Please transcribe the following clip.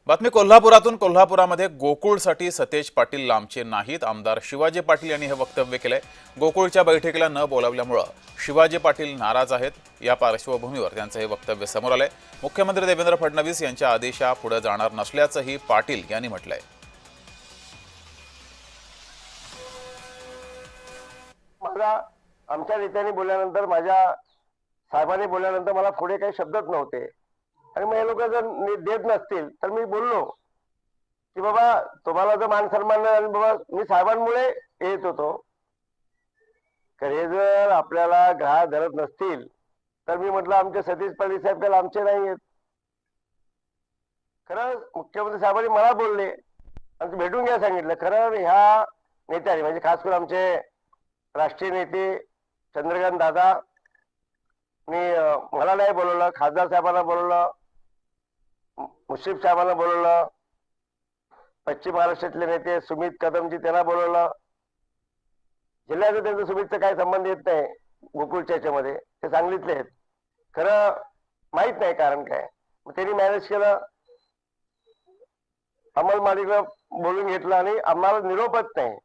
बातमी कोल्हापुरातून. कोल्हापुरामध्ये गोकुळसाठी सतेज पाटील लांबचे नाहीत. आमदार शिवाजी पाटील यांनी हे वक्तव्य केलंय. गोकुळच्या बैठकीला न बोलावल्यामुळे शिवाजी पाटील नाराज आहेत. या पार्श्वभूमीवर त्यांचं हे वक्तव्य समोर आलंय. मुख्यमंत्री देवेंद्र फडणवीस यांच्या आदेशापुढे जाणार नसल्याचंही पाटील यांनी म्हटलंय. मला आमच्या नेत्यांनी बोलल्यानंतर, माझ्या साहेबांनी बोलल्यानंतर मला पुढे काही शब्दच नव्हते. आणि मग हे लोक जर देत नसतील तर मी बोललो की बाबा तुम्हाला जर मान सन्मान नाही आणि बाबा मी साहेबांमुळे येत होतो, खरे जर आपल्याला ग्राहक धरत नसतील तर मी म्हटलं आमचे सतीश पाटील साहेब काही आमचे नाही आहेत. खरं मुख्यमंत्री साहेबांनी मला बोलले आणि भेटून घ्या सांगितलं. खरं ह्या नेत्यांनी म्हणजे खास करून आमचे राष्ट्रीय नेते चंद्रकांत दादा मला नाही बोलवलं, खासदार साहेबांना बोलवलं, मुश्रीफ साहेबांना बोलवलं, पश्चिम महाराष्ट्रातले नेते सुमित कदमजी त्यांना बोलवलं. जिल्ह्याचं त्यांचं सुमितचं काही संबंध येत नाही गोकुळच्या याच्यामध्ये, ते सांगलीतले आहेत. खरं माहित नाही कारण काय. मग त्यांनी मॅनेज केलं, अंमल मालिकला बोलून घेतलं आणि आम्हाला निरोपच नाही.